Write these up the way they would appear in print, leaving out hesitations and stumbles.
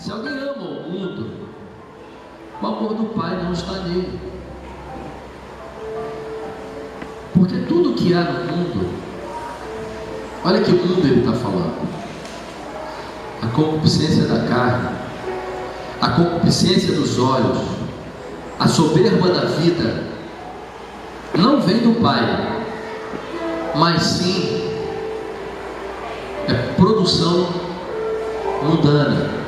Se alguém ama o mundo, o amor do Pai não está nele. Porque tudo que há no mundo, olha que mundo ele está falando: a concupiscência da carne, a concupiscência dos olhos, a soberba da vida, não vem do Pai, mas sim é produção mundana.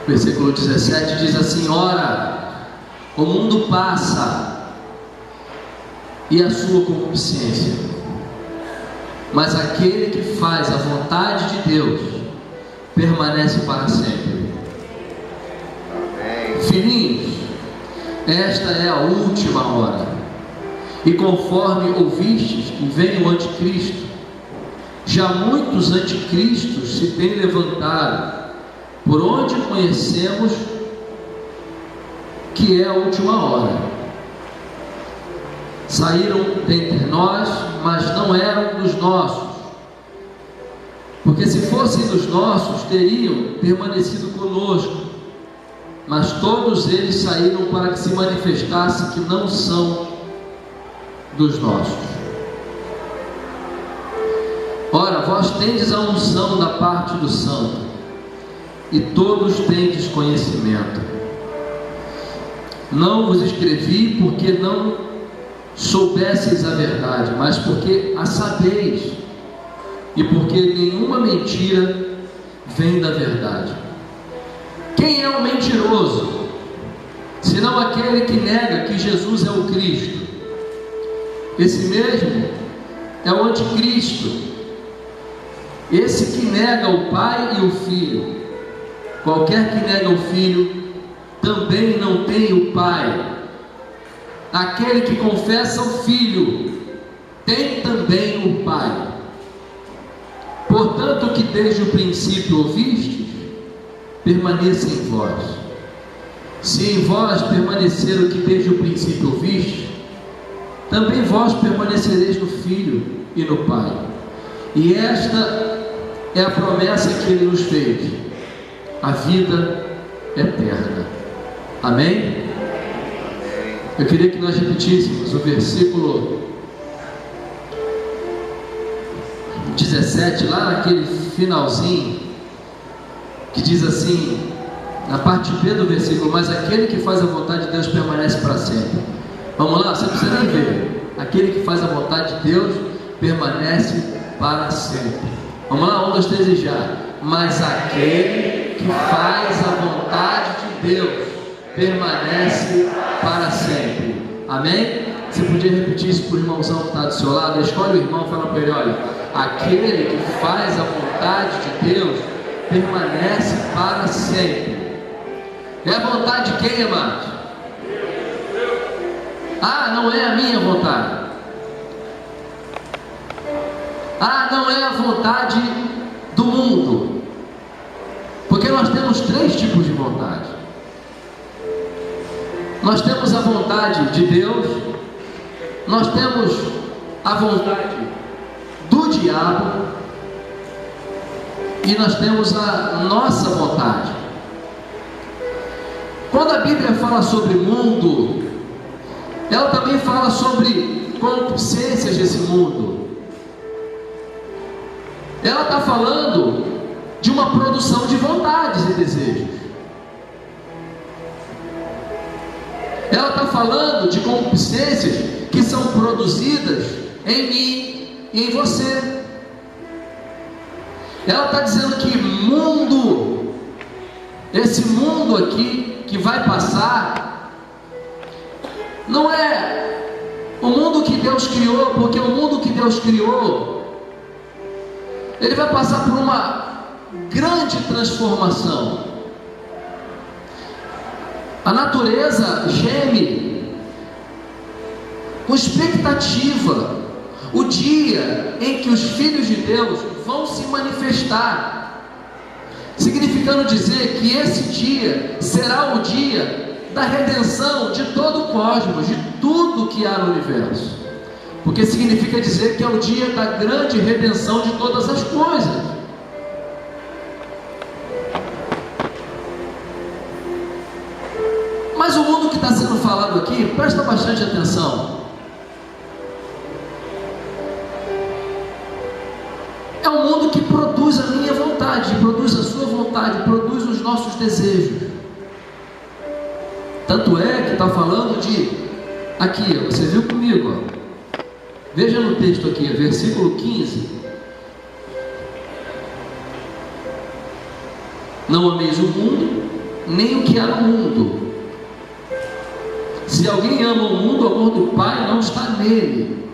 Versículo 17 diz assim: ora, o mundo passa e a sua concupiscência, mas aquele que faz a vontade de Deus permanece para sempre. Amém. Filhinhos, esta é a última hora, e conforme ouvistes que vem o anticristo, já muitos anticristos se têm levantado, por onde conhecemos que é a última hora. Saíram dentre nós, mas não eram dos nossos, porque se fossem dos nossos, teriam permanecido conosco, mas todos eles saíram para que se manifestasse que não são dos nossos. Ora, vós tendes a unção da parte do Santo, e todos tendes conhecimento. Não vos escrevi porque não soubesseis a verdade, mas porque a sabeis, e porque nenhuma mentira vem da verdade. Quem é o mentiroso, senão aquele que nega que Jesus é o Cristo? Esse mesmo é o anticristo, esse que nega o Pai e o Filho. Qualquer que nega o Filho também não tem o Pai. Aquele que confessa o Filho tem também o Pai. Portanto, o que desde o princípio ouvistes, permaneça em vós. Se em vós permanecer o que desde o princípio ouvistes, também vós permanecereis no Filho e no Pai. E esta é a promessa que Ele nos fez: a vida eterna. Amém? Eu queria que nós repetíssemos o versículo 17, lá naquele finalzinho, que diz assim, na parte B do versículo: mas aquele que faz a vontade de Deus permanece para sempre. Vamos lá, você não precisa nem ver. Aquele que faz a vontade de Deus permanece para sempre. Vamos lá, 1, 2, 3 e já. Mas aquele que faz a vontade de Deus permanece para sempre. Amém? Você podia repetir isso para o irmãozão que está do seu lado? Escolhe o irmão e fala para ele: olha, aquele que faz a vontade de Deus permanece para sempre. É a vontade de quem, amados? Ah, não é a minha vontade. Ah, não é a vontade do mundo. Porque nós temos 3 tipos de vontade. Nós temos a vontade de Deus, nós temos a vontade do diabo e nós temos a nossa vontade. Quando a Bíblia fala sobre mundo, ela também fala sobre concupiscências desse mundo. Ela está falando de uma produção de vontades e desejos. Ela está falando de concupiscências que são produzidas em mim e em você. Ela está dizendo que mundo, esse mundo aqui que vai passar, não é o mundo que Deus criou, porque o mundo que Deus criou, ele vai passar por uma grande transformação. A natureza geme com expectativa o dia em que os filhos de Deus vão se manifestar, significando dizer que esse dia será o dia da redenção de todo o cosmos, de tudo que há no universo, porque significa dizer que é o dia da grande redenção de todas as coisas. aqui, presta bastante atenção. É um mundo que produz a minha vontade, produz a sua vontade, produz os nossos desejos. Tanto é que está falando de, aqui, ó, você viu comigo, ó. Veja no texto aqui, versículo 15. Não ameis o mundo, nem o que há no mundo. Se alguém ama o mundo, o amor do Pai não está nele.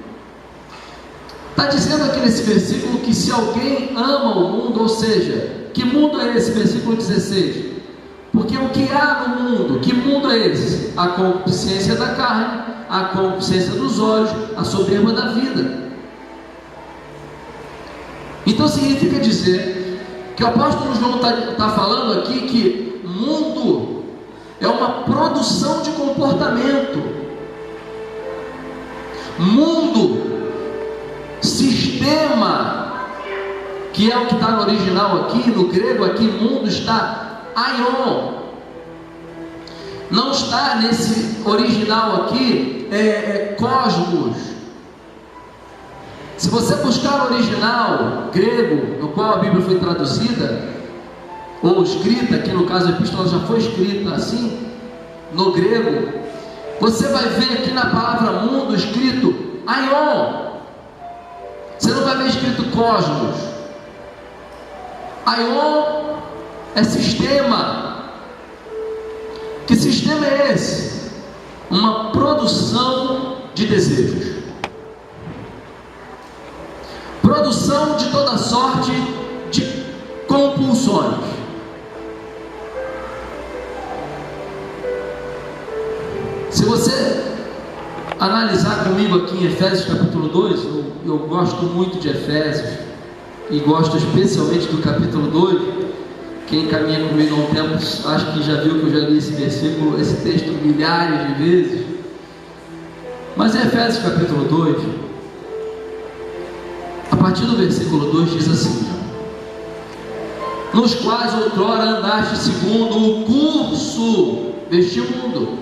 Está dizendo aqui nesse versículo que se alguém ama o mundo, ou seja, que mundo é esse? Versículo 16. Porque o que há no mundo, que mundo é esse? A concupiscência da carne, a concupiscência dos olhos, a soberba da vida. Então significa dizer que o apóstolo João está falando aqui que mundo é uma produção de comportamento. Mundo, sistema, que é o que está no original aqui, no grego aqui, mundo está aion. Não está nesse original aqui, cosmos. Se você buscar o original grego, no qual a Bíblia foi traduzida, ou escrita, aqui no caso a epístola já foi escrita assim, no grego, você vai ver aqui na palavra mundo escrito aion. Você não vai ver escrito cosmos. Aion é sistema. Que sistema é esse? Uma produção de desejos, produção de toda sorte de compulsões. Se você analisar comigo aqui em Efésios capítulo 2, eu gosto muito de Efésios e gosto especialmente do capítulo 2. Quem caminha comigo há um tempo, acho que já viu que eu já li esse versículo, esse texto milhares de vezes. Mas em Efésios capítulo 2, a partir do versículo 2 diz assim: nos quais outrora andaste segundo o curso deste mundo,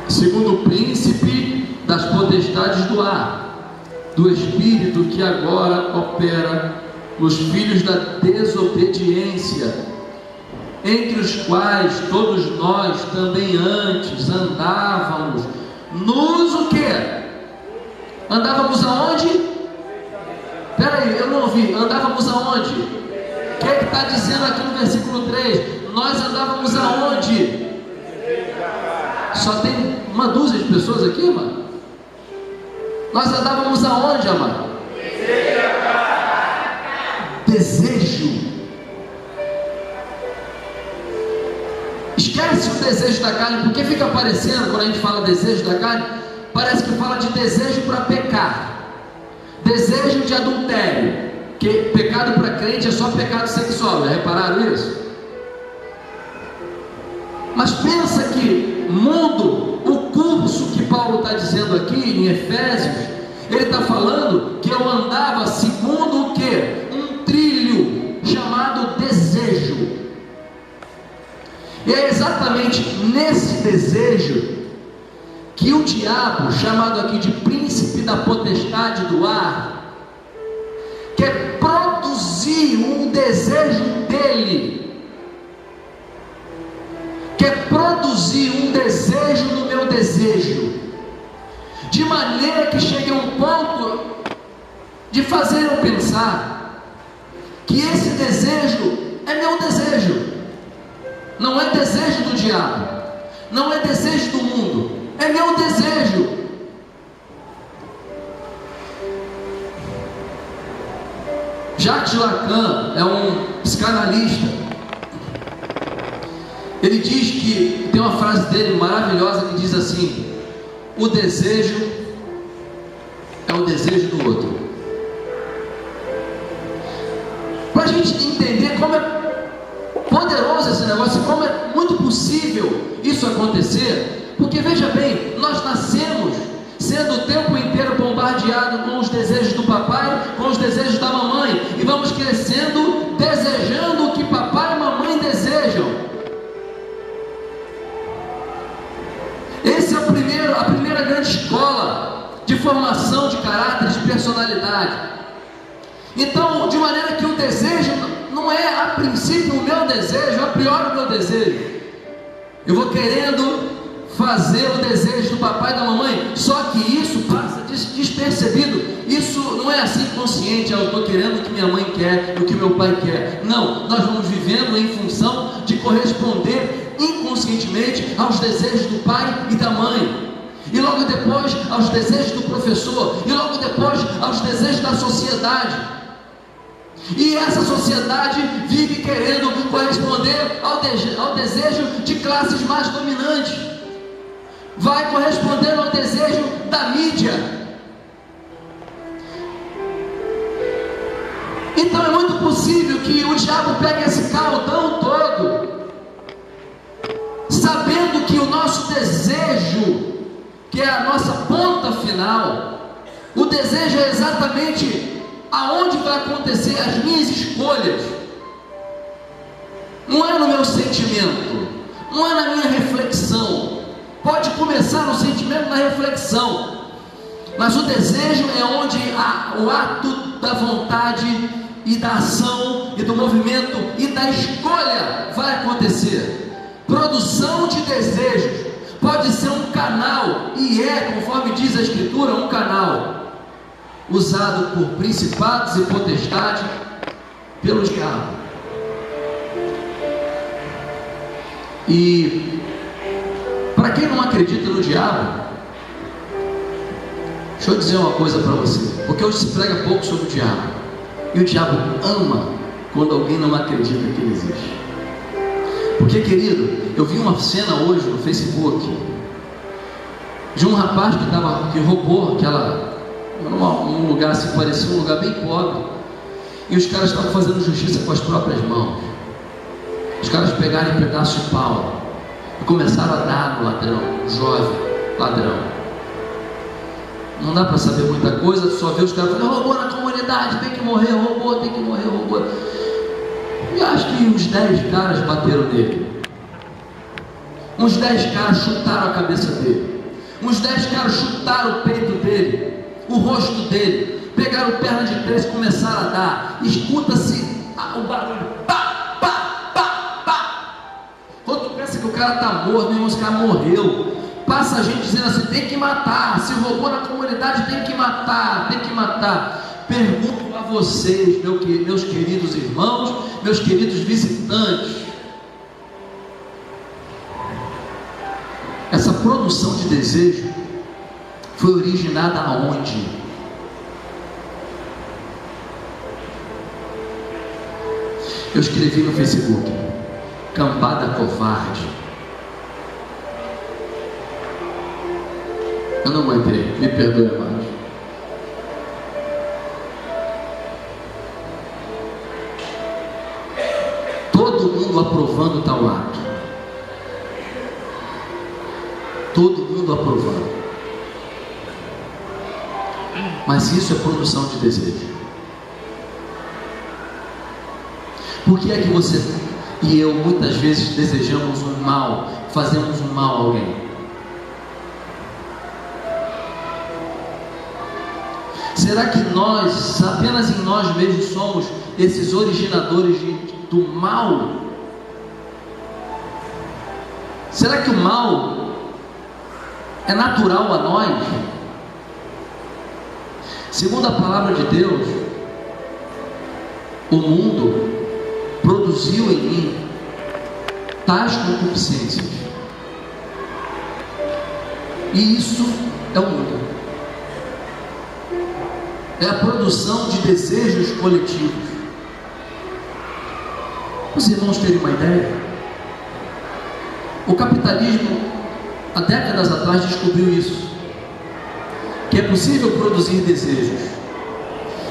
segundo o príncipe das potestades do ar, do espírito que agora opera nos filhos da desobediência, entre os quais todos nós também antes andávamos, nos o quê? Andávamos aonde? Peraí, eu não ouvi. Andávamos aonde? O que é que está dizendo aqui no versículo 3? Nós andávamos aonde? Só tem uma dúzia de pessoas aqui, mano? Nós andávamos aonde, amado? Desejo. Esquece o desejo da carne, porque fica parecendo, quando a gente fala desejo da carne, parece que fala de desejo para pecar, desejo de adultério, que pecado para crente é só pecado sexual, já repararam isso? Mas pensa que mundo, o curso que Paulo está dizendo aqui em Efésios, ele está falando que eu andava segundo o que? Um trilho chamado desejo. E é exatamente nesse desejo que o diabo, chamado aqui de príncipe da potestade do ar, quer produzir um desejo dele, quer produzir um desejo no meu desejo, de maneira que chegue a um ponto de fazer eu pensar que esse desejo é meu desejo. Não é desejo do diabo, não é desejo do mundo, é meu desejo. Jacques Lacan é um psicanalista. Ele diz que, tem uma frase dele maravilhosa que diz assim: o desejo é o desejo do outro. Para a gente entender como é poderoso esse negócio, como é muito possível isso acontecer, porque veja bem, nós nascemos sendo o tempo inteiro bombardeado com os desejos do papai, com os desejos da mamãe, e vamos crescendo desejando o que papai e mamãe desejam. vontade. Então, de maneira que o desejo não é a princípio o meu desejo, a priori o meu desejo. Eu vou querendo fazer o desejo do papai e da mamãe, só que isso passa despercebido. Isso não é assim consciente, eu estou querendo o que minha mãe quer, o que meu pai quer. Não, nós vamos vivendo em função de corresponder inconscientemente aos desejos do pai e da mãe, e logo depois aos desejos do professor, e logo depois aos desejos da sociedade. E essa sociedade vive querendo corresponder ao desejo de classes mais dominantes, vai correspondendo ao desejo da mídia. Então é muito possível que o diabo pegue esse caldão todo, sabendo que o nosso desejo, que é a nossa ponta final, o desejo é exatamente aonde vai acontecer as minhas escolhas, não é no meu sentimento, não é na minha reflexão. Pode começar no sentimento, na reflexão, mas o desejo é onde o ato da vontade e da ação e do movimento e da escolha vai acontecer. Produção de desejos pode ser um canal, e é, conforme diz a Escritura, um canal usado por principados e potestades, pelo diabo. E para quem não acredita no diabo, deixa eu dizer uma coisa para você, porque hoje se prega pouco sobre o diabo, e o diabo ama quando alguém não acredita que ele existe. Porque, querido, eu vi uma cena hoje no Facebook de um rapaz que roubou num lugar assim, parecia um lugar bem pobre, e os caras estavam fazendo justiça com as próprias mãos. Os caras pegaram um pedaço de pau e começaram a dar no ladrão, jovem ladrão. Não dá para saber muita coisa, só vê os caras falando: roubou na comunidade, tem que morrer, roubou, tem que morrer, roubou. E acho que uns 10 caras bateram nele, uns 10 caras chutaram a cabeça dele, uns 10 caras chutaram o peito dele, o rosto dele, pegaram perna de 3 e começaram a dar. Escuta-se o barulho, pá, pá, pá, pá. Quando tu pensa que o cara está morto, meu irmão, esse cara morreu. Passa a gente dizendo assim: tem que matar, se roubou na comunidade, tem que matar, tem que matar. Pergunto a vocês, meus queridos irmãos, meus queridos visitantes, essa produção de desejo foi originada aonde? Eu escrevi no Facebook: cambada covarde. Eu não aguentei, me perdoe, mais. Todo mundo aprovando tal ato, todo mundo aprovando, mas isso é produção de desejo. Por que é que você e eu muitas vezes desejamos um mal, fazemos um mal a alguém? Será que nós, apenas em nós mesmos, somos esses originadores do mal? Será que o mal é natural a nós? Segundo a palavra de Deus, o mundo produziu em mim tais concupiscências, e isso é o mundo. É a produção de desejos coletivos. Os irmãos terem uma ideia, o capitalismo há décadas atrás descobriu isso, que é possível produzir desejos.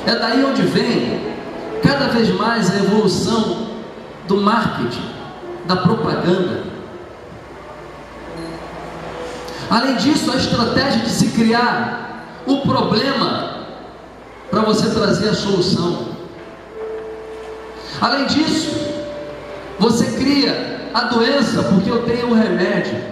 É daí onde vem cada vez mais a evolução do marketing, da propaganda. Além disso, a estratégia de se criar o problema para você trazer a solução. Além disso, você cria a doença porque eu tenho o remédio.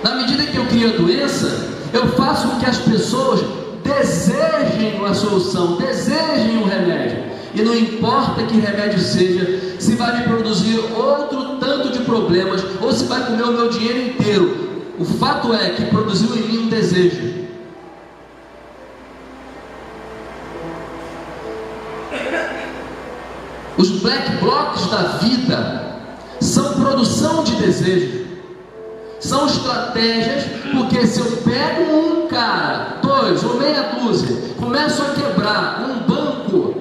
Na medida que eu crio a doença, eu faço com que as pessoas desejem a solução, desejem o remédio. E não importa que remédio seja, se vai me produzir outro tanto de problemas, ou se vai comer o meu dinheiro inteiro. O fato é que produziu em mim um desejo. Os black blocs da vida são produção de desejos, são estratégias, porque se eu pego um cara, dois ou meia dúzia, começo a quebrar um banco,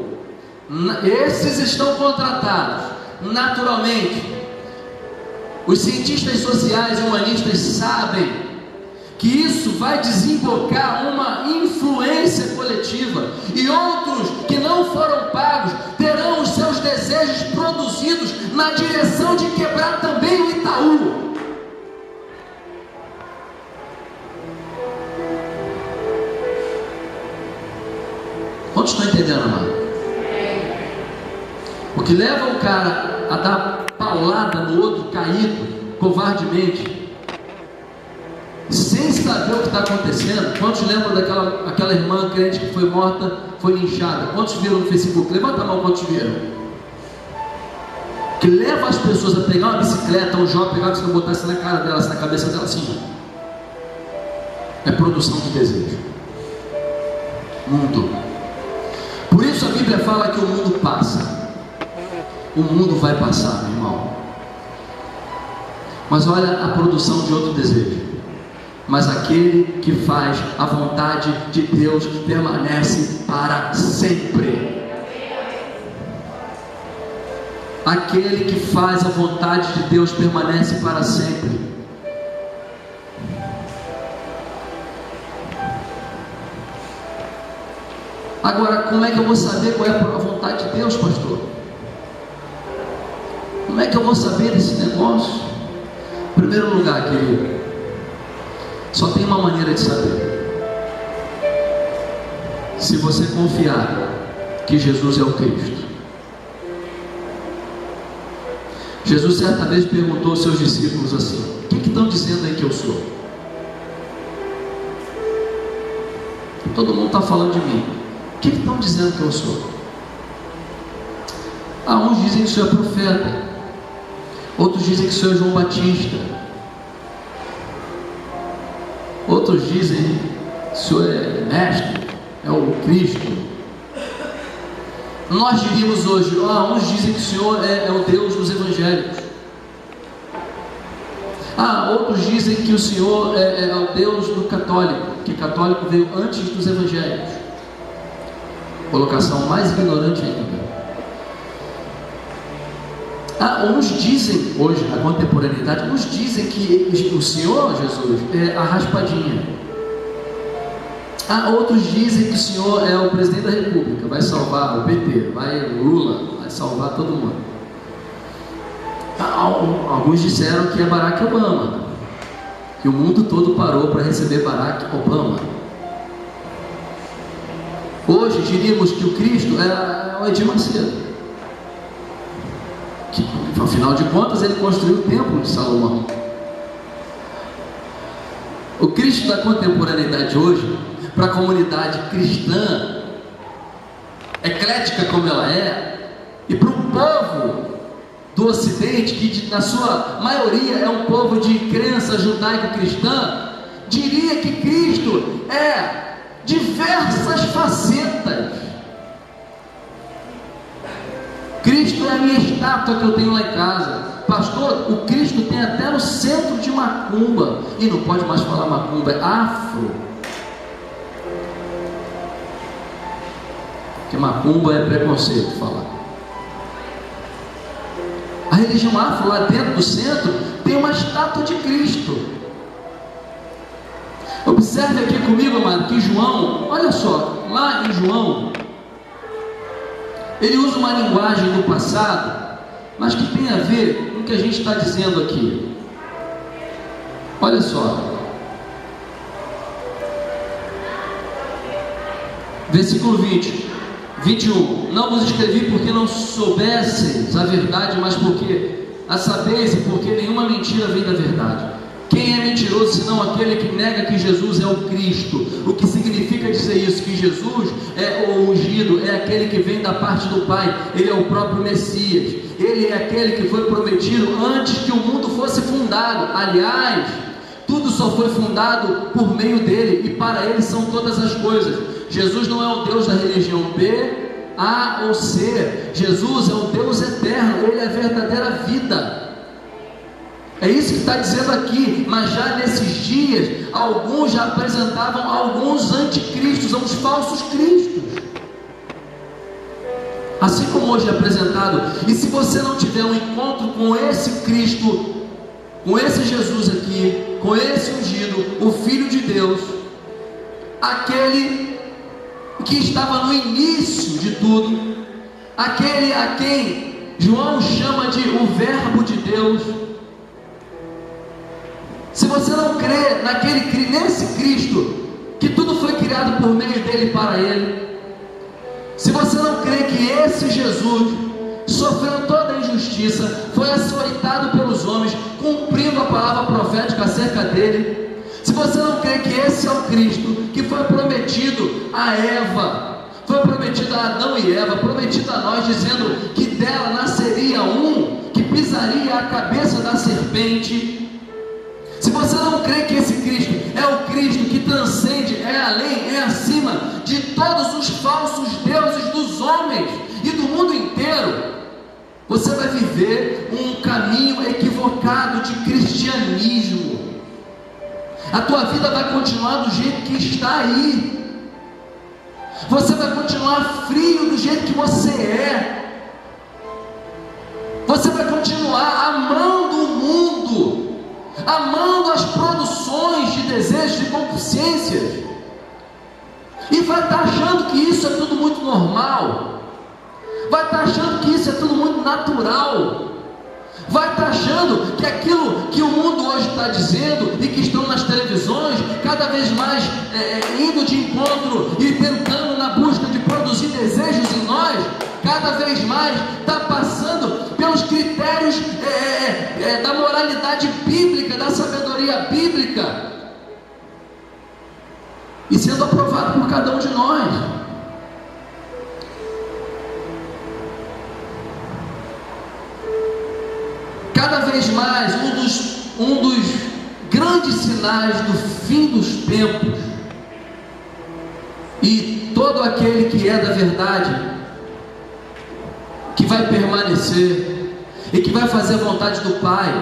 esses estão contratados naturalmente. Os cientistas sociais e humanistas sabem que isso vai desembocar uma influência coletiva, e outros que não foram pagos terão os seus desejos produzidos na direção de quebrar também o Itaú. Quantos estão entendendo, amado? O que leva o cara a dar paulada no outro caído, covardemente, sem saber o que está acontecendo. Quantos lembram daquela irmã crente que foi morta, foi linchada? Quantos viram no Facebook? Levanta a mão, quantos viram? Que leva as pessoas a pegar uma bicicleta, um jogo, pegar e botar assim na cara dela, assim na cabeça dela, assim. É produção de desejo. Mundo. Por isso a Bíblia fala que o mundo passa. O mundo vai passar, meu irmão. Mas olha a produção de outro desejo. Mas aquele que faz a vontade de Deus permanece para sempre. Aquele que faz a vontade de Deus permanece para sempre. Agora, como é que eu vou saber qual é a vontade de Deus, pastor? Como é que eu vou saber desse negócio? Em primeiro lugar, querido, só tem uma maneira de saber: se você confiar que Jesus é o Cristo. Jesus certa vez perguntou aos seus discípulos assim: o que estão dizendo aí que eu sou? Todo mundo está falando de mim. O que estão dizendo que eu sou? Uns dizem que o senhor é profeta, outros dizem que o senhor é João Batista, outros dizem que o senhor é mestre, é o Cristo. Nós diríamos hoje, uns dizem que o senhor é o Deus dos evangélicos, outros dizem que o senhor é o Deus do católico, que católico veio antes dos evangélicos. Colocação mais ignorante ainda. Uns dizem hoje, na contemporaneidade, uns dizem que o Senhor Jesus é a raspadinha. Outros dizem que o Senhor é o presidente da República, vai salvar o PT, vai Lula, vai salvar todo mundo. Alguns disseram que é Barack Obama, que o mundo todo parou para receber Barack Obama. Hoje diríamos que o Cristo é o Edir Macedo, que afinal de contas ele construiu o templo de Salomão. O Cristo da contemporaneidade hoje, para a comunidade cristã, eclética como ela é, e para o povo do Ocidente, que na sua maioria é um povo de crença judaico-cristã, diria que Cristo é diversas facetas. Cristo é a minha estátua que eu tenho lá em casa. Pastor, o Cristo tem até no centro de macumba, e não pode mais falar macumba, é afro, porque macumba é preconceito falar. A religião afro, lá dentro do centro, tem uma estátua de Cristo. Observe aqui comigo, amado, que João, olha só, lá em João, ele usa uma linguagem do passado, mas que tem a ver com o que a gente está dizendo aqui. Olha só, versículo 21, não vos escrevi porque não soubesseis a verdade, mas porque a sabeis e porque nenhuma mentira vem da verdade. Quem é mentiroso senão aquele que nega que Jesus é o Cristo? O que significa dizer isso? Que Jesus é o ungido, é aquele que vem da parte do Pai, Ele é o próprio Messias, Ele é aquele que foi prometido antes que o mundo fosse fundado. Aliás, tudo só foi fundado por meio dele, e para ele são todas as coisas. Jesus não é o Deus da religião B, A ou C. Jesus é o Deus eterno, Ele é a verdadeira vida. É isso que está dizendo aqui. Mas já nesses dias, alguns já apresentavam alguns anticristos, uns falsos cristos, assim como hoje é apresentado. E se você não tiver um encontro com esse Cristo, com esse Jesus aqui, com esse ungido, o Filho de Deus, aquele que estava no início de tudo, aquele a quem João chama de o Verbo de Deus, se você não crê nesse Cristo, que tudo foi criado por meio dele e para ele, se você não crê que esse Jesus sofreu toda a injustiça, foi açoitado pelos homens, cumprindo a palavra profética acerca dele, se você não crê que esse é o Cristo que foi prometido a Eva, foi prometido a Adão e Eva, prometido a nós, dizendo que dela nasceria um que pisaria a cabeça da serpente, se você não crê que esse Cristo é o Cristo que transcende, é além, é acima de todos os falsos deuses dos homens e do mundo inteiro, você vai viver um caminho equivocado de cristianismo. A tua vida vai continuar do jeito que está aí. Você vai continuar frio do jeito que você é. Você vai continuar amando o mundo, amando as produções de desejos e concupiscências, e vai estar achando que isso é tudo muito normal, vai estar achando que isso é tudo muito natural, vai estar achando que aquilo que o mundo hoje está dizendo e que estão nas televisões, cada vez mais indo de encontro e tentando na busca de produzir desejos em nós, cada vez mais está passando pelos critérios da moralidade bíblica, da sabedoria bíblica, e sendo aprovado por cada um de nós. Cada vez mais, um dos grandes sinais do fim dos tempos, e todo aquele que é da verdade, que vai permanecer, e que vai fazer a vontade do Pai,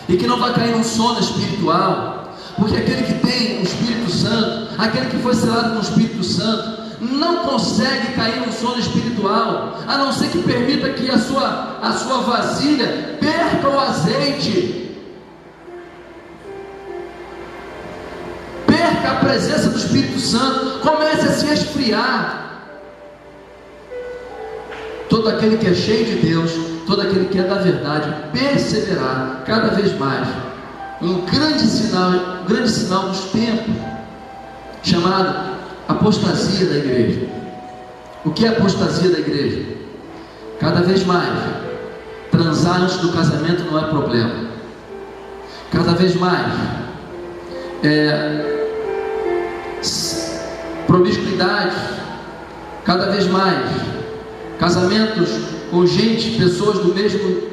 e que não vai cair num sono espiritual, porque aquele que tem o Espírito Santo, aquele que foi selado com o Espírito Santo, não consegue cair num sono espiritual, a não ser que permita que a sua vasilha perca o azeite, perca a presença do Espírito Santo, comece a se esfriar. Todo aquele que é cheio de Deus, todo aquele que é da verdade, perseverar cada vez mais. Um grande sinal dos tempos, chamado apostasia da igreja. O que é apostasia da igreja? Cada vez mais, transar antes do casamento não é problema. Cada vez mais, promiscuidade. Cada vez mais, casamentos com pessoas do mesmo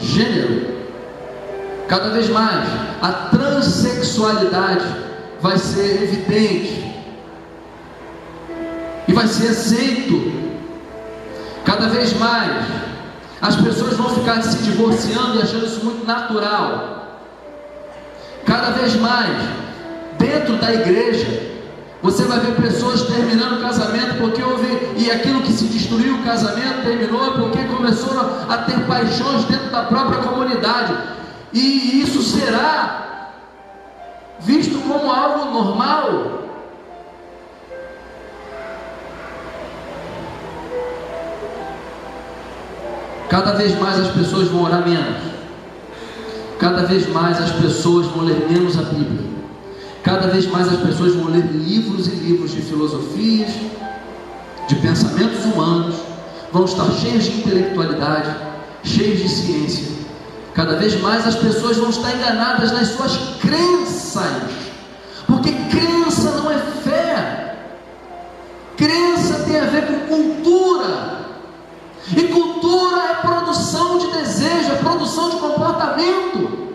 gênero. Cada vez mais, a transexualidade vai ser evidente e vai ser aceito. Cada vez mais, as pessoas vão ficar se divorciando e achando isso muito natural. Cada vez mais, dentro da igreja, você vai ver pessoas terminando o casamento porque e aquilo que se destruiu o casamento terminou porque começou a ter paixões dentro da própria comunidade, e isso será visto como algo normal. Cada vez mais as pessoas vão orar menos, cada vez mais as pessoas vão ler menos a Bíblia, cada vez mais as pessoas vão ler livros e livros de filosofias, de pensamentos humanos, vão estar cheios de intelectualidade, cheios de ciência, Cada vez mais as pessoas vão estar enganadas nas suas crenças, porque crença não é fé. Crença tem a ver com cultura, e cultura é produção de desejo, é produção de comportamento.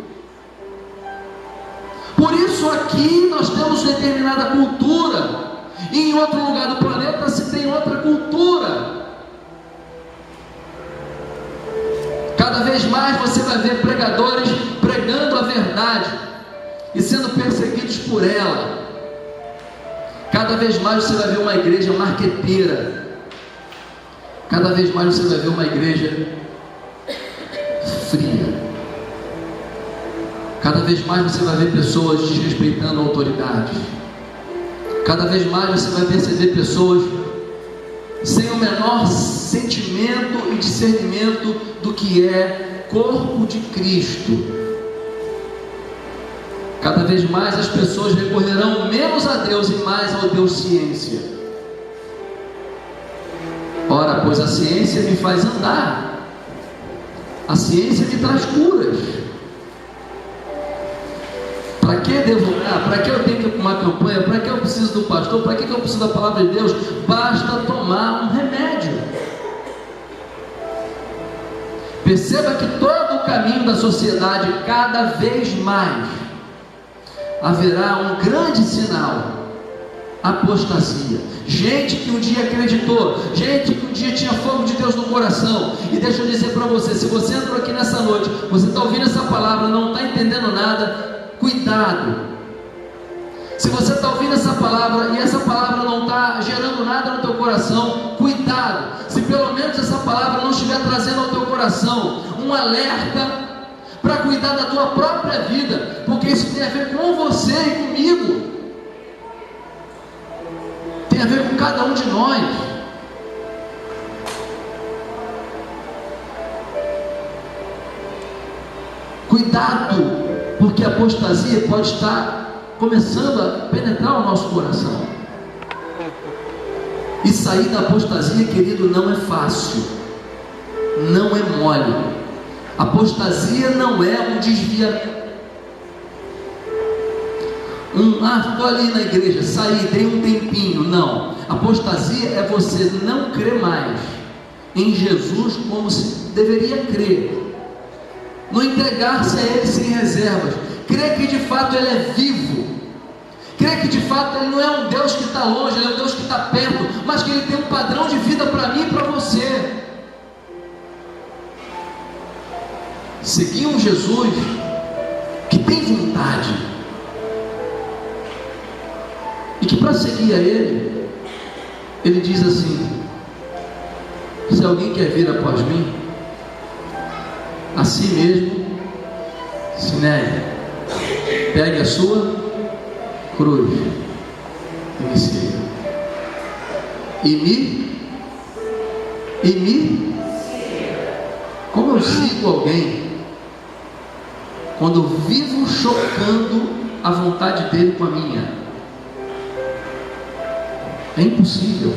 Por isso aqui nós temos determinada cultura, e em outro lugar do planeta se tem outra cultura. Cada vez mais você vai ver pregadores pregando a verdade e sendo perseguidos por ela. Cada vez mais você vai ver uma igreja marqueteira. Cada vez mais você vai ver uma igreja fria. Cada vez mais você vai ver pessoas desrespeitando a autoridade. Cada vez mais você vai perceber pessoas sem o menor sentimento e discernimento do que é corpo de Cristo. Cada vez mais as pessoas recorrerão menos a Deus e mais ao Deus ciência. Ora, pois a ciência me faz andar, a ciência me traz curas. Para que devo orar? Para que eu tenho que ir para uma campanha? Para que eu preciso do pastor? Para que eu preciso da palavra de Deus? Basta tomar um remédio. Perceba que todo o caminho da sociedade, cada vez mais, haverá um grande sinal: apostasia. Gente que um dia acreditou, gente que um dia tinha fogo de Deus no coração. E deixa eu dizer para você, se você entrou aqui nessa noite, você está ouvindo essa palavra, não está entendendo nada, cuidado. Se você está ouvindo essa palavra e essa palavra não está gerando nada no teu coração, cuidado. Se pelo menos essa palavra não estiver trazendo ao teu coração um alerta para cuidar da tua própria vida, porque isso tem a ver com você e comigo, tem a ver com cada um de nós. Cuidado, porque a apostasia pode estar começando a penetrar o nosso coração. E sair da apostasia, querido, não é fácil, não é mole. Apostasia não é um desviamento. Estou ali na igreja, saí, dei um tempinho. Não, apostasia é você não crer mais em Jesus como se deveria crer, não entregar-se a Ele sem reservas, crer que de fato Ele é vivo, crer que de fato Ele não é um Deus que está longe, Ele é um Deus que está perto, mas que Ele tem um padrão de vida para mim e para você. Seguir um Jesus que tem vontade, e que para seguir a Ele, Ele diz assim: se alguém quer vir após mim, a si mesmo se negue, pegue a sua cruz e me siga. Como eu sigo alguém quando vivo chocando a vontade dele com a minha? É impossível.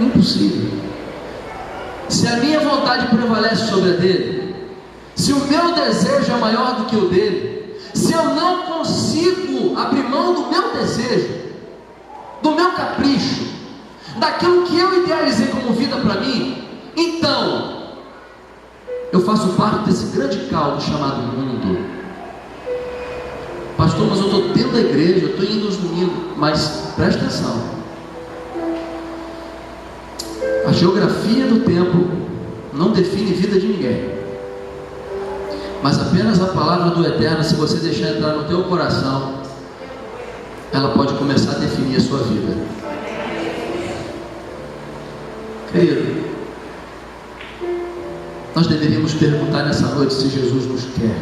Impossível. Se a minha vontade prevalece sobre a dele, se o meu desejo é maior do que o dele, se eu não consigo abrir mão do meu desejo, do meu capricho, daquilo que eu idealizei como vida para mim, então eu faço parte desse grande caldo chamado mundo. Pastor, mas eu estou dentro da igreja, eu estou indo aos domingos. Mas presta atenção, a geografia do tempo não define vida de ninguém, mas apenas a palavra do Eterno, se você deixar entrar no teu coração, ela pode começar a definir a sua vida. Querido, nós deveríamos perguntar nessa noite se Jesus nos quer.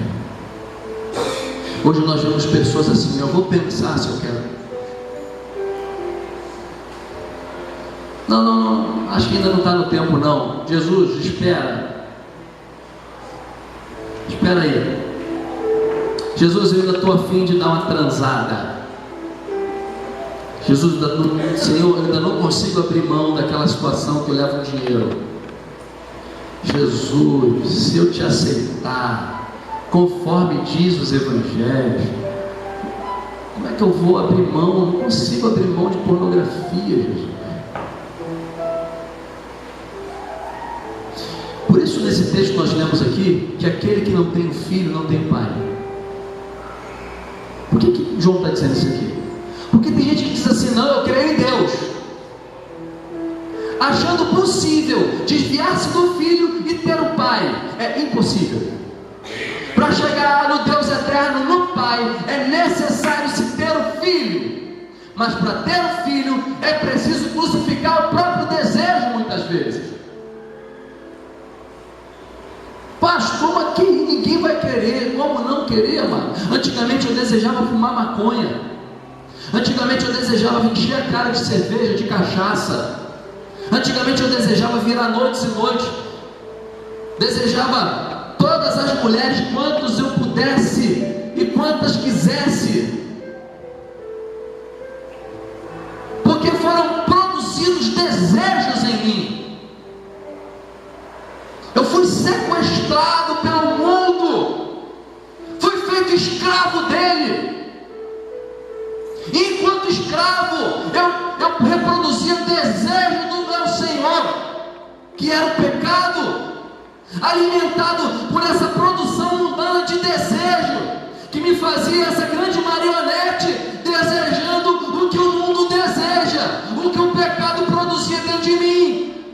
Hoje nós vemos pessoas assim: eu vou pensar se eu quero. Não, acho que ainda não está no tempo não. Jesus, espera aí. Jesus, eu ainda estou a fim de dar uma transada. Jesus, Senhor, eu ainda não consigo abrir mão daquela situação que eu levo o dinheiro. Jesus, se eu te aceitar, conforme diz os evangelhos, como é que eu vou abrir mão? Eu não consigo abrir mão de pornografia, Jesus. Por isso, nesse texto nós lemos aqui, que aquele que não tem filho, não tem pai. Por que João está dizendo isso aqui? Porque tem gente que diz assim, não, eu creio em Deus, achando possível desviar-se do filho e ter o pai. É impossível. Para chegar no Deus eterno, no Pai, é necessário se ter o filho. Mas para ter o filho, é preciso crucificar o próprio desejo, muitas vezes. Pastor, mas que ninguém vai querer. Como não querer, amado? Antigamente eu desejava fumar maconha. Antigamente eu desejava encher a cara de cerveja, de cachaça. Antigamente eu desejava virar noites e noites. Desejava todas as mulheres, quantos eu pudesse e quantas quisesse, porque foram produzidos desejos em mim. Eu fui sequestrado pelo mundo, fui feito escravo dele, e enquanto escravo eu reproduzia o desejo do meu Senhor, que era o pecado, alimentado por essa produção mundana de desejo, que me fazia essa grande marionete, desejando o que o mundo deseja, o que o pecado produzia dentro de mim.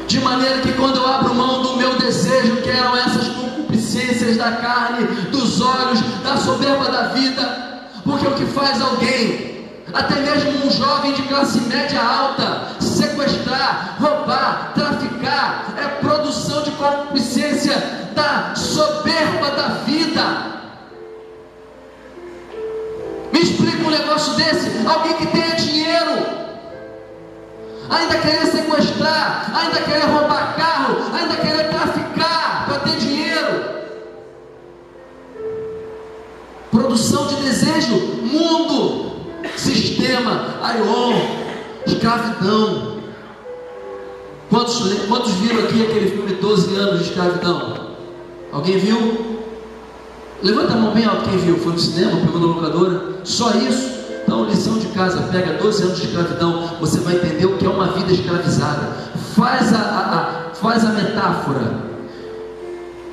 De maneira que quando eu abro mão do meu desejo, que eram essas concupiscências da carne, dos olhos, da soberba da vida, porque o que faz alguém, até mesmo um jovem de classe média alta, sequestrar, roubar, traficar, é produção de concupiscência da soberba da vida. Me explica um negócio desse. Alguém que tenha dinheiro, ainda querer sequestrar, ainda querer roubar carro, ainda querer traficar para ter dinheiro. Produção de desejo, mundo, sistema, aion, escravidão. Quantos viram aqui aquele filme 12 anos de escravidão? Alguém viu? Levanta a mão bem alto quem viu. Foi no cinema, pegou na locadora? Só isso? Então, lição de casa, pega 12 anos de escravidão, você vai entender o que é uma vida escravizada. Faz a metáfora.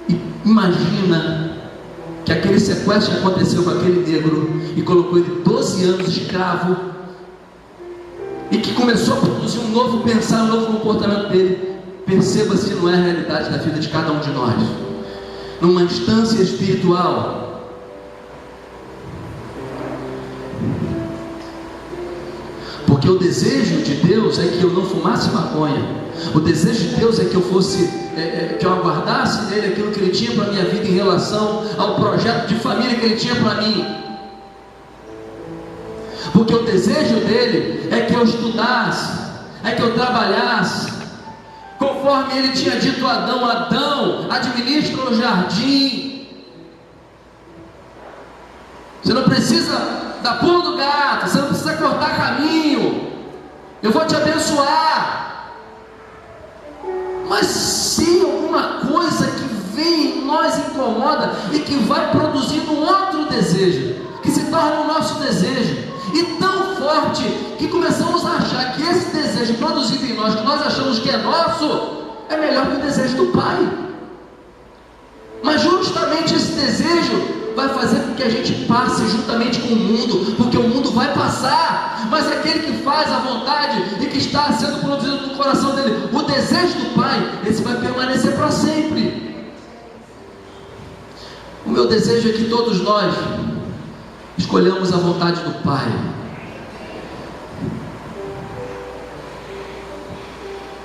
E imagina que aquele sequestro que aconteceu com aquele negro e colocou ele 12 anos escravo, e que começou a produzir um novo pensar, um novo comportamento dele. Perceba se não é a realidade da vida de cada um de nós, numa instância espiritual. Porque o desejo de Deus é que eu não fumasse maconha. O desejo de Deus é que eu fosse, que eu aguardasse nele aquilo que ele tinha para a minha vida em relação ao projeto de família que ele tinha para mim. Porque o desejo dele é que eu estudasse, é que eu trabalhasse, conforme ele tinha dito a Adão: Adão, administra o jardim. Você não precisa dar pulo do gato, você não precisa cortar caminho, eu vou te abençoar. Mas se alguma coisa que vem em nós incomoda e que vai produzindo um outro desejo, que se torna o nosso desejo, e tão forte que começamos a achar que esse desejo produzido em nós, que nós achamos que é nosso, é melhor que o desejo do Pai. Mas justamente esse desejo vai fazer com que a gente passe juntamente com o mundo, porque o mundo vai passar, mas aquele que faz a vontade e que está sendo produzido no coração dele, o desejo do Pai, esse vai permanecer para sempre. O meu desejo é que todos nós escolhamos a vontade do Pai.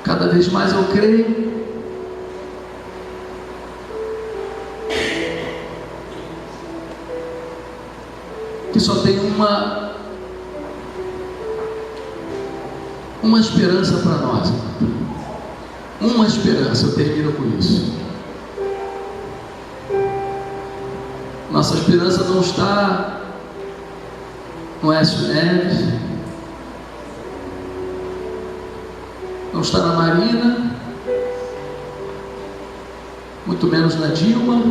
Cada vez mais eu creio que só tem uma esperança para nós. Uma esperança, eu termino com isso. Nossa esperança não está no Écio Neves, não está na Marina, muito menos na Dilma.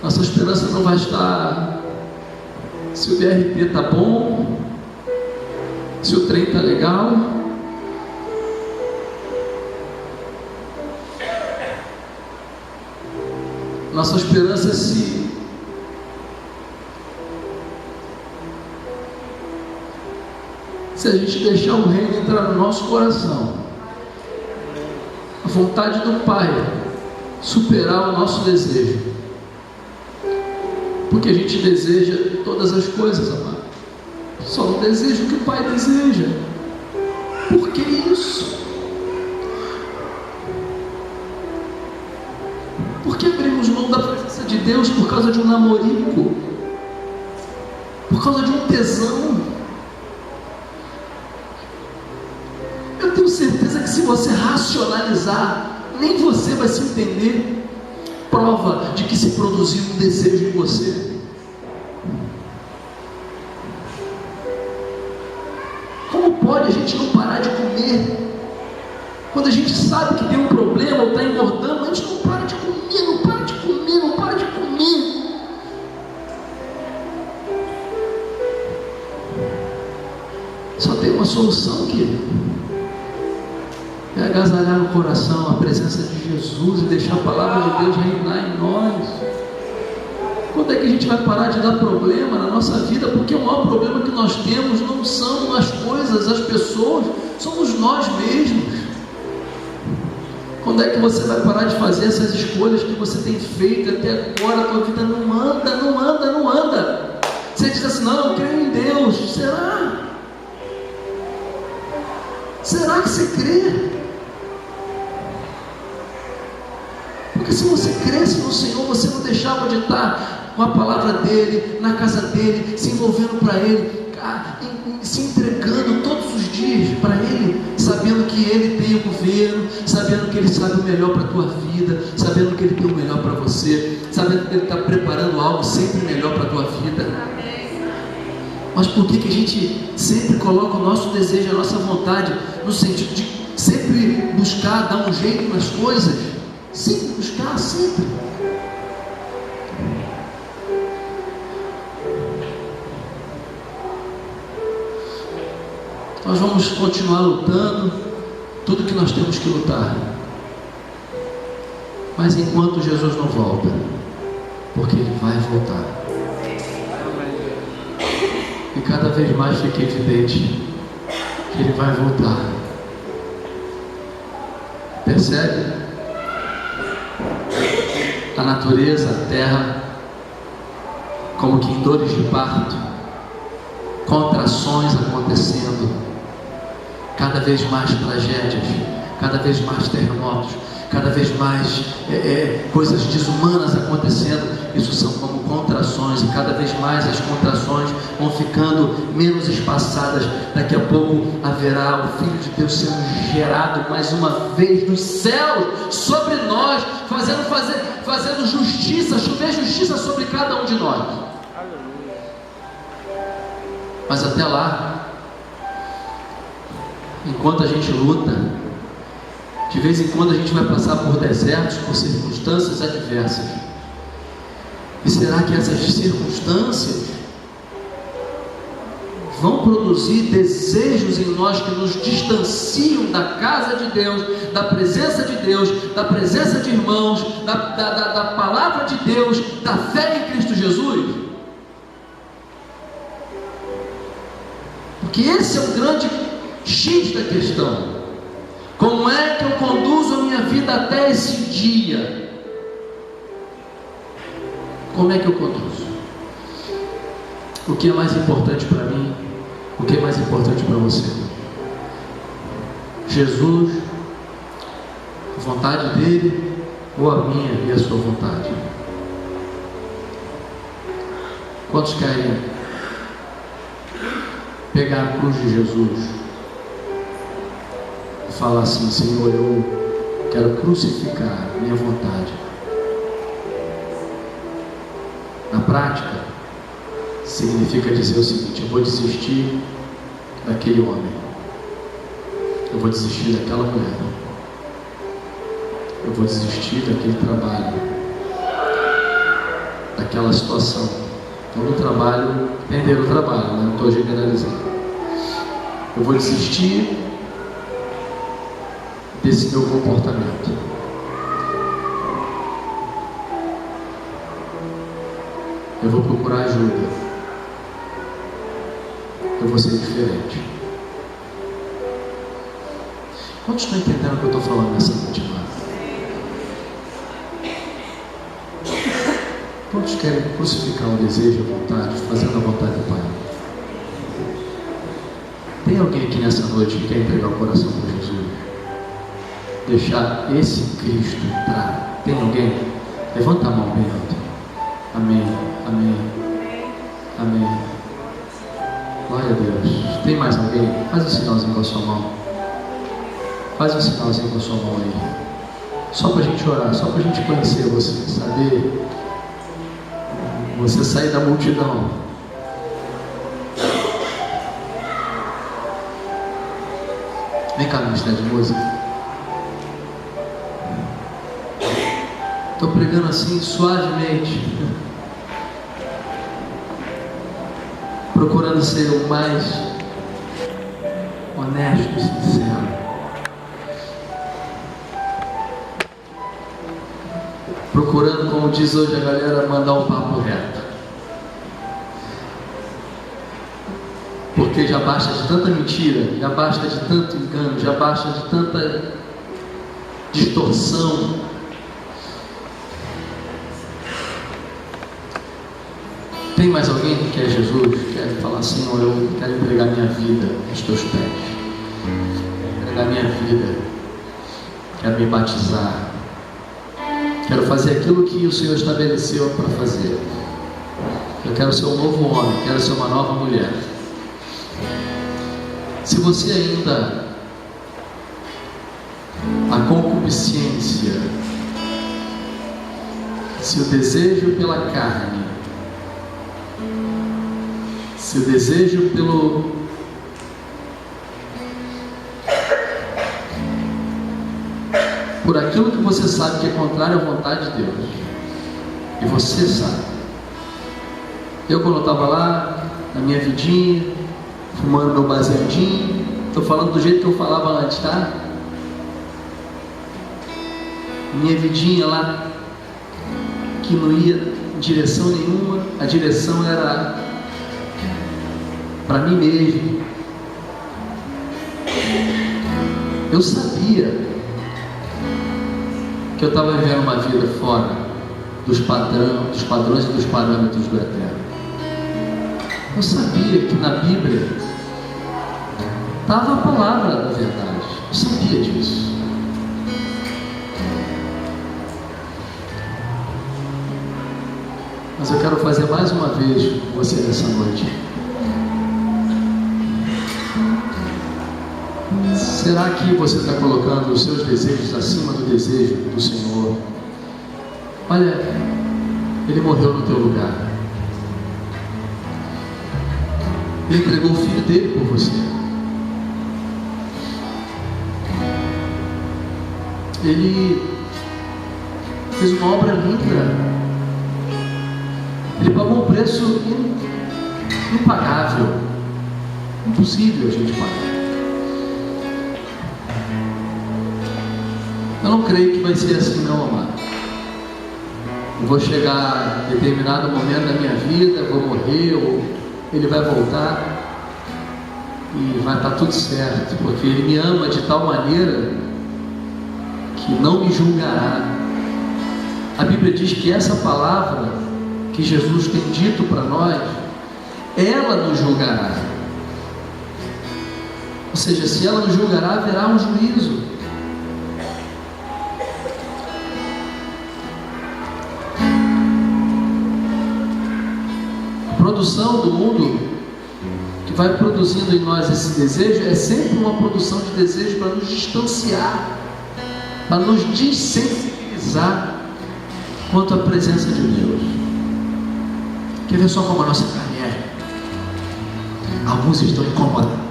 Nossa esperança não vai estar se o BRT está bom, se o trem está legal. Nossa esperança é se a gente deixar o reino entrar no nosso coração, a vontade do Pai superar o nosso desejo, porque a gente deseja todas as coisas, amado, só não deseja o que o Pai deseja. Por que isso? Por que abrimos mão da presença de Deus por causa de um namorico? Por causa de um tesão? Eu tenho certeza que se você racionalizar, nem você vai se entender. Prova de que se produziu um desejo em você. Como pode a gente não parar de comer? Quando a gente sabe que tem um problema ou está engordando, a gente não para de comer, não para de comer, não para de comer. Só tem uma solução, querido. É agasalhar no coração a presença de Jesus e deixar a palavra de Deus reinar em nós. Quando é que a gente vai parar de dar problema na nossa vida? Porque o maior problema que nós temos não são as coisas, as pessoas, somos nós mesmos. Quando é que você vai parar de fazer essas escolhas que você tem feito até agora? A tua vida não anda, não anda, não anda. Você diz assim: não, eu creio em Deus. Será? Será que você crê? Porque se você cresce no Senhor, você não deixava de estar com a palavra dEle, na casa dEle, se envolvendo para Ele, se entregando todos os dias para Ele, sabendo que Ele tem o governo, sabendo que Ele sabe o melhor para a tua vida, sabendo que Ele tem o melhor para você, sabendo que Ele está preparando algo sempre melhor para a tua vida. Mas por que a gente sempre coloca o nosso desejo, a nossa vontade, no sentido de sempre buscar dar um jeito nas coisas? Sempre buscar, sempre. Nós vamos continuar lutando tudo que nós temos que lutar, mas enquanto Jesus não volta, porque Ele vai voltar, e cada vez mais fica evidente que Ele vai voltar. Percebe? A natureza, a terra, como que em dores de parto, contrações acontecendo, cada vez mais tragédias, cada vez mais terremotos, cada vez mais coisas desumanas acontecendo. Isso são como contrações, e cada vez mais as contrações vão ficando menos espaçadas. Daqui a pouco haverá o Filho de Deus sendo gerado mais uma vez dos céus sobre nós, fazendo justiça, chover justiça sobre cada um de nós. Mas até lá, enquanto a gente luta, de vez em quando a gente vai passar por desertos, por circunstâncias adversas. E será que essas circunstâncias vão produzir desejos em nós que nos distanciam da casa de Deus, da presença de Deus, da presença de irmãos, da palavra de Deus, da fé em Cristo Jesus? Porque esse é o grande X da questão. Como é que eu conduzo a minha vida até esse dia? Como é que eu conduzo? O que é mais importante para mim? O que é mais importante para você? Jesus, a vontade dele, ou a minha e a sua vontade? Quantos querem pegar a cruz de Jesus e falar assim: Senhor, eu quero crucificar a minha vontade? Na prática, significa dizer o seguinte: eu vou desistir daquele homem, eu vou desistir daquela mulher, eu vou desistir daquele trabalho, daquela situação. Então, no trabalho, entender o trabalho, né? Não estou generalizando. Eu vou desistir desse meu comportamento. Eu vou procurar ajuda. Eu vou ser diferente. Quantos estão entendendo o que eu estou falando nessa noite, mano? Quantos querem crucificar o desejo, a vontade, fazendo a vontade do Pai? Tem alguém aqui nessa noite que quer entregar o coração para Jesus? Deixar esse Cristo entrar? Tem alguém? Levanta a mão bem alto. Amém, amém, amém. Glória a Deus. Tem mais alguém? Faz um sinalzinho com a sua mão. Faz um sinalzinho com a sua mão aí. Só para a gente orar, só para a gente conhecer você, saber. Você sair da multidão. Vem cá no Ministério de Música. Estou pregando assim suavemente, procurando ser o mais honesto e sincero. Procurando, como diz hoje a galera, mandar o papo reto. Porque já basta de tanta mentira, já basta de tanto engano, já basta de tanta distorção. Tem mais alguém que quer Jesus? Quer falar assim: eu quero entregar minha vida aos teus pés, entregar minha vida, quero me batizar, quero fazer aquilo que o Senhor estabeleceu para fazer. Eu quero ser um novo homem, quero ser uma nova mulher. Se você ainda, a concupiscência, se o desejo pela carne, se o desejo por aquilo que você sabe que é contrário à vontade de Deus, e você sabe. Eu, quando eu estava lá na minha vidinha, fumando meu baseadinho, estou falando do jeito que eu falava antes, tá? Minha vidinha lá, que não ia em direção nenhuma, a direção era para mim mesmo. Eu sabia que eu estava vivendo uma vida fora dos padrões e dos parâmetros do Eterno. Eu sabia que na Bíblia estava a palavra da verdade. Eu sabia disso. Mas eu quero fazer mais uma vez com você nessa noite. Será que você está colocando os seus desejos acima do desejo do Senhor? Olha, Ele morreu no teu lugar. Ele entregou o Filho dele por você. Ele fez uma obra linda. Ele pagou um preço impagável, impossível a gente pagar. Eu não creio que vai ser assim, não, amado. Eu vou chegar em determinado momento da minha vida, vou morrer, ou Ele vai voltar e vai estar tudo certo, porque Ele me ama de tal maneira que não me julgará. A Bíblia diz que essa palavra que Jesus tem dito para nós, ela nos julgará. Ou seja, se ela nos julgará, haverá um juízo. A produção do mundo que vai produzindo em nós esse desejo é sempre uma produção de desejo para nos distanciar, para nos desensibilizar quanto à presença de Deus. Quer ver só como a nossa carne é? Alguns estão incomodados.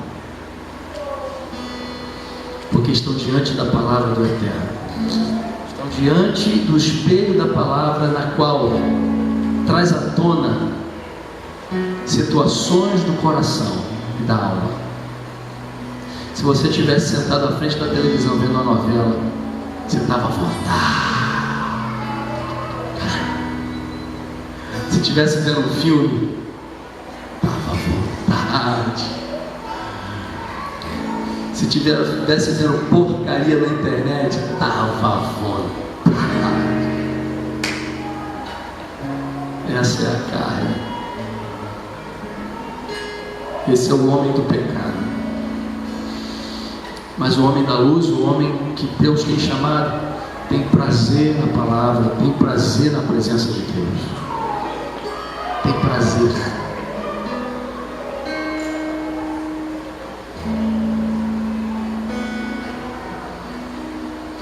Porque estão diante da palavra do Eterno. Estão diante do espelho da palavra, na qual traz à tona situações do coração e da alma. Se você estivesse sentado à frente da televisão vendo uma novela, você estava à vontade. Se estivesse vendo um filme, estava à vontade. Se estivesse vendo porcaria na internet, estava à vontade. Essa é a carne. Esse é o homem do pecado. Mas o homem da luz, o homem que Deus tem chamado, tem prazer na palavra, tem prazer na presença de Deus. Tem prazer.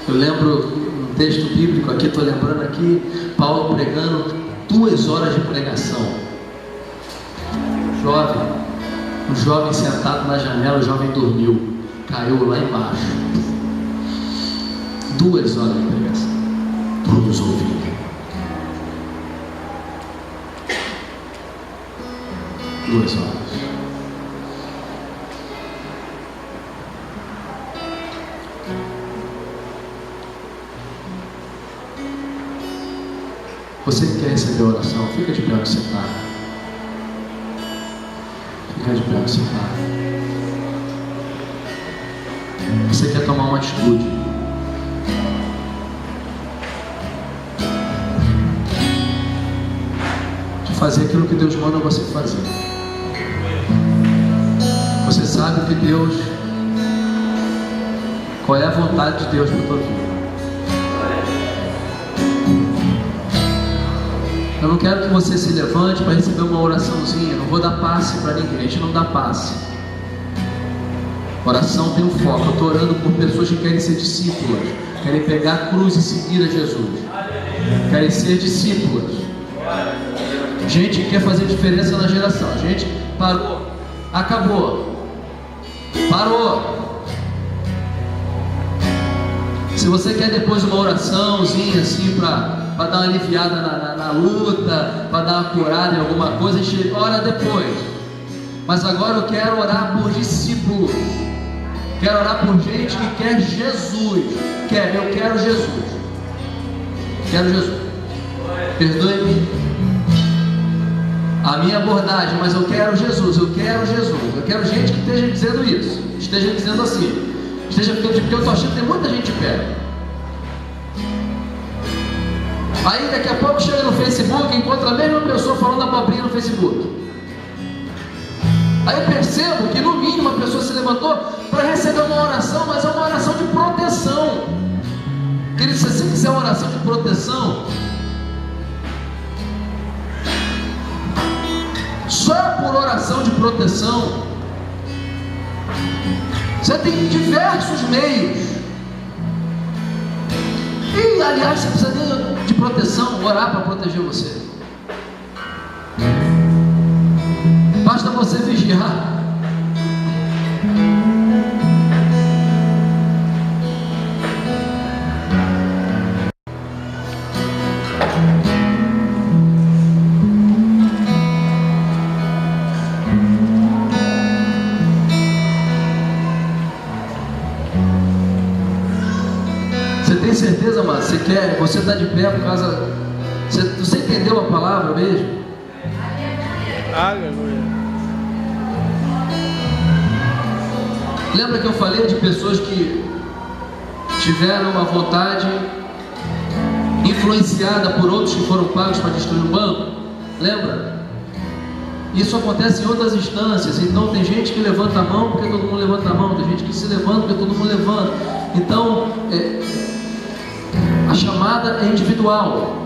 Eu lembro um texto bíblico aqui, estou lembrando aqui, Paulo pregando 2 horas de pregação. Um jovem sentado na janela, o jovem dormiu, caiu lá embaixo. 2 horas de pregação, todos ouvindo. 2 horas. Você que quer receber a oração, fica de pé onde você está. Fica de pé onde você está. Você quer tomar uma atitude. De fazer aquilo que Deus manda você fazer. Você sabe que Deus, qual é a vontade de Deus para a tua vida. Eu não quero que você se levante para receber uma oraçãozinha. Não vou dar passe para ninguém. A gente não dá passe. Oração tem um foco. Eu estou orando por pessoas que querem ser discípulas, querem pegar a cruz e seguir a Jesus, querem ser discípulas. Gente que quer fazer diferença na geração. Gente parou, acabou, parou. Se você quer depois uma oraçãozinha assim para dar uma aliviada na luta, para dar uma curada em alguma coisa, a gente ora depois. Mas agora eu quero orar por discípulos. Quero orar por gente que quer Jesus. Eu quero Jesus. Quero Jesus. Perdoe-me a minha abordagem, mas eu quero Jesus. Eu quero Jesus. Eu quero gente que esteja dizendo isso. Esteja dizendo assim. Esteja, porque eu estou achando que tem muita gente perto. Aí daqui a pouco chega no Facebook e encontra a mesma pessoa falando abobrinha no Facebook. Aí eu percebo que no mínimo a pessoa se levantou para receber uma oração, mas é uma oração de proteção. Querido, se você quiser uma oração de proteção, só por oração de proteção, você tem diversos meios. E aliás, você precisa de proteção, orar para proteger você. Basta você vigiar. Você tem certeza, amado? Você quer? Você está de pé por causa. Você entendeu a palavra mesmo? Aleluia. Lembra que eu falei de pessoas que tiveram uma vontade influenciada por outros que foram pagos para destruir o banco? Lembra? Isso acontece em outras instâncias. Então tem gente que levanta a mão porque todo mundo levanta a mão, tem gente que se levanta porque todo mundo levanta. Então a chamada é individual.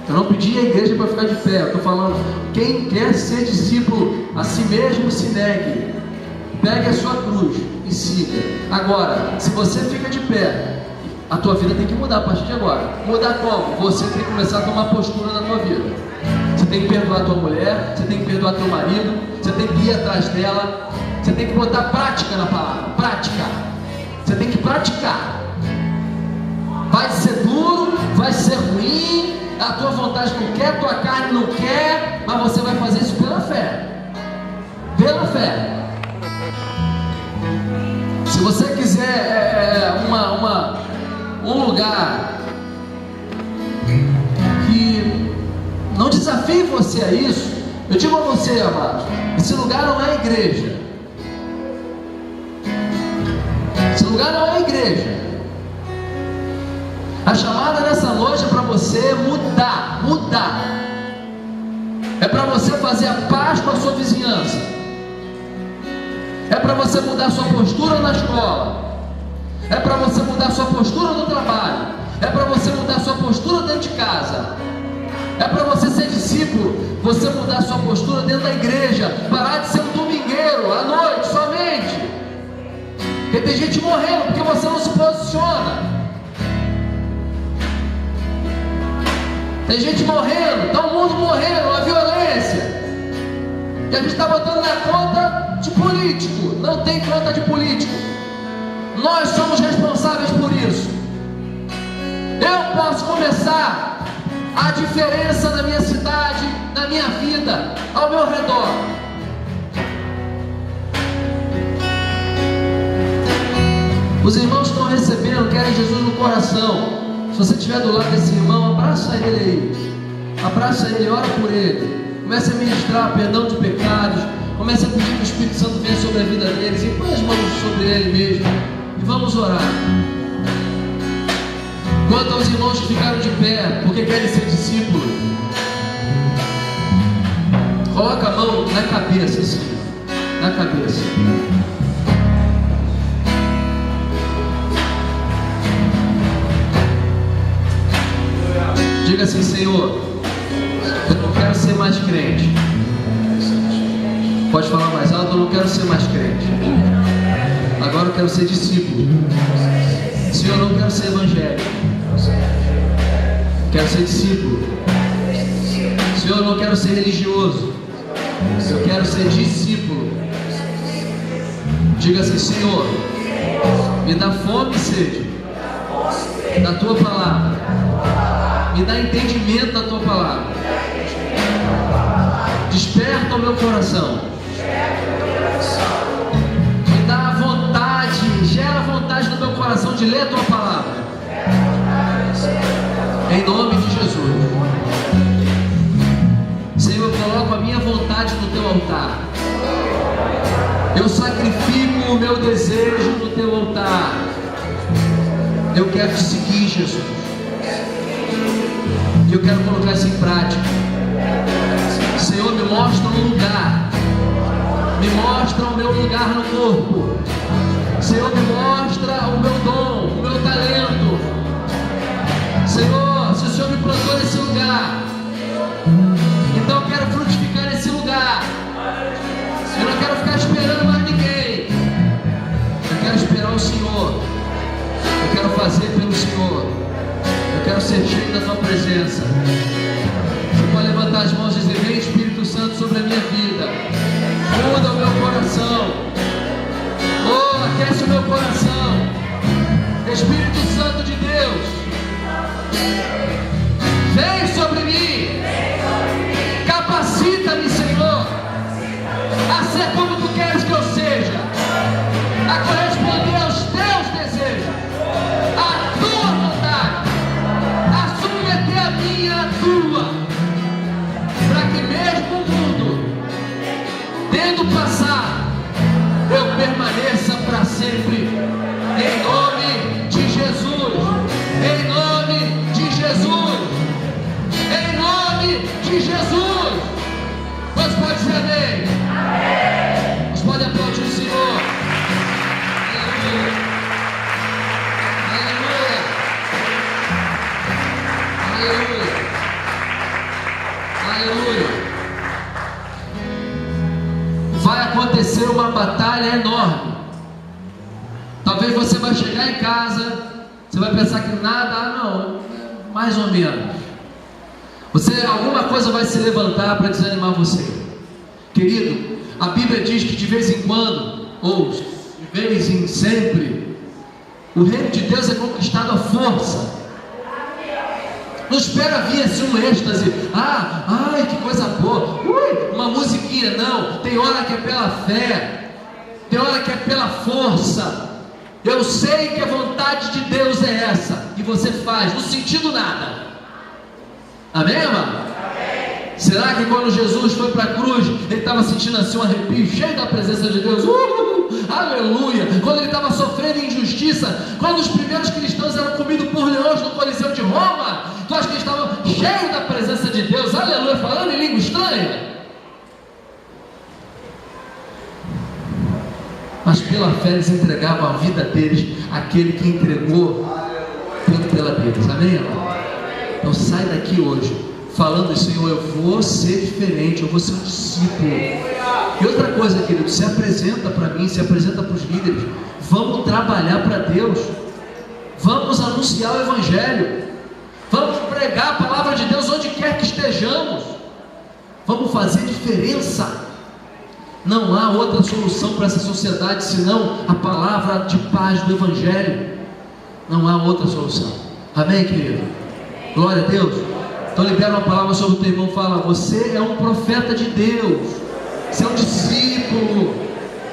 Eu não pedi a igreja para ficar de pé. Eu estou falando, quem quer ser discípulo, a si mesmo se negue, pegue a sua cruz e siga. Agora, se você fica de pé, a tua vida tem que mudar a partir de agora. Mudar como? Você tem que começar a tomar postura na tua vida. Você tem que perdoar a tua mulher, você tem que perdoar teu marido, você tem que ir atrás dela, você tem que botar prática na palavra, prática. Você tem que praticar. Vai ser duro, vai ser ruim, a tua vontade não quer, a tua carne não quer, mas você vai fazer isso pela fé. Pela fé. Se você quiser um lugar que não desafie você a isso, eu digo a você, amado, esse lugar não é a igreja. Esse lugar não é a igreja. A chamada nessa noite é para você mudar. É para você fazer a paz com a sua vizinhança. É para você mudar sua postura na escola. É para você mudar sua postura no trabalho. É para você mudar sua postura dentro de casa. É para você ser discípulo, você mudar sua postura dentro da igreja. Parar de ser um domingueiro à noite somente. Porque tem gente morrendo porque você não se posiciona. Tem gente morrendo, está o mundo morrendo, a violência. E a gente está botando na conta de político. Não tem conta de político. Nós somos responsáveis por isso. Eu posso começar a diferença na minha cidade, na minha vida, ao meu redor. Os irmãos estão recebendo, querem Jesus no coração. Se você estiver do lado desse irmão, abraça ele aí. Abraça ele, ora por ele. Comece a ministrar perdão de pecados. Comece a pedir que o Espírito Santo venha sobre a vida deles. E põe as mãos sobre ele mesmo. E vamos orar. Quanto aos irmãos que ficaram de pé, porque querem ser discípulos, coloca a mão na cabeça, assim. Na cabeça. Diga assim: Senhor, eu não quero ser mais crente. Pode falar mais alto: eu não quero ser mais crente. Agora eu quero ser discípulo. Senhor, eu não quero ser evangélico. Quero ser discípulo. Senhor, eu não quero ser religioso. Eu quero ser discípulo. Diga assim: Senhor, me dá fome e sede da tua palavra. Me dá entendimento da tua palavra. Desperta o meu coração. Me dá vontade, gera vontade no meu coração de ler a tua palavra. Em nome de Jesus. Senhor, eu coloco a minha vontade no teu altar. Eu sacrifico o meu desejo no teu altar. Eu quero te seguir, Jesus. E eu quero colocar isso em prática. Senhor, me mostra um lugar. Me mostra o meu lugar no corpo. Senhor, me mostra o meu dom, o meu talento. Senhor, se o Senhor me plantou nesse lugar, então eu quero frutificar nesse lugar. Eu não quero ficar esperando mais ninguém. Eu quero esperar o Senhor. Eu quero fazer pelo Senhor. Eu quero ser cheio da tua presença. Você pode levantar as mãos e dizer: vem Espírito Santo sobre a minha vida. Muda o meu coração. Oh, aquece o meu coração. Espírito Santo de Deus, vem sobre mim. Capacita-me, Senhor, a ser como tu queres que eu seja, a corresponder aos teus desejos, a tua vontade, a submeter a minha a tua, para que mesmo o mundo tendo passado, eu permaneça para sempre. Em nome de Jesus. Em nome de Jesus. Em nome de Jesus. Você pode dizer amém? Amém. Você pode aplaudir o Senhor. Aleluia. Aleluia. Aleluia. Aleluia. Vai acontecer uma batalha enorme. Talvez você vai chegar em casa, você vai pensar que nada, não, mais ou menos. Alguma coisa vai se levantar para desanimar você. Querido, a Bíblia diz que de vez em quando, ou de vez em sempre, O reino de Deus é conquistado à força. Não espera vir assim um êxtase. Ai, que coisa boa. Uma musiquinha, não. Tem hora que é pela fé. Tem hora que é pela força. Eu sei que a vontade de Deus é essa. E você faz, não sentindo nada. Amém, amado? Será que quando Jesus foi para a cruz, ele estava sentindo assim um arrepio, cheio da presença de Deus? Aleluia! Quando ele estava sofrendo injustiça, quando os primeiros cristãos eram comidos por leões no Coliseu de Roma, tu acha que eles estavam cheios da presença de Deus? Aleluia! Falando em língua estranha? Mas pela fé eles entregavam a vida deles àquele que entregou tudo pela deles. Amém, amado? Então sai daqui hoje falando, Senhor, eu vou ser diferente, eu vou ser um discípulo. E outra coisa, querido, se apresenta para mim, se apresenta para os líderes. Vamos trabalhar para Deus. Vamos anunciar o Evangelho. Vamos pregar a palavra de Deus onde quer que estejamos. Vamos fazer diferença. Não há outra solução para essa sociedade senão a palavra de paz do Evangelho. Não há outra solução. Amém, querido? Glória a Deus. Então libera uma palavra sobre o teu irmão. Fala, você é um profeta de Deus. Você é um discípulo.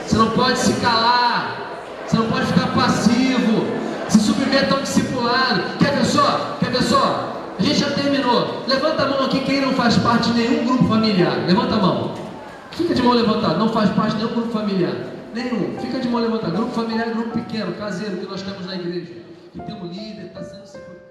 Você não pode se calar. Você não pode ficar passivo. Se submeta a um discipulado. Quer ver só? Quer ver só? A gente já terminou. Levanta a mão aqui quem não faz parte de nenhum grupo familiar. Levanta a mão. Fica de mão levantada. Não faz parte de nenhum grupo familiar. Nenhum. Fica de mão levantada. Grupo familiar é grupo pequeno, caseiro, que nós temos na igreja. Que tem um líder, está sendo discipulado.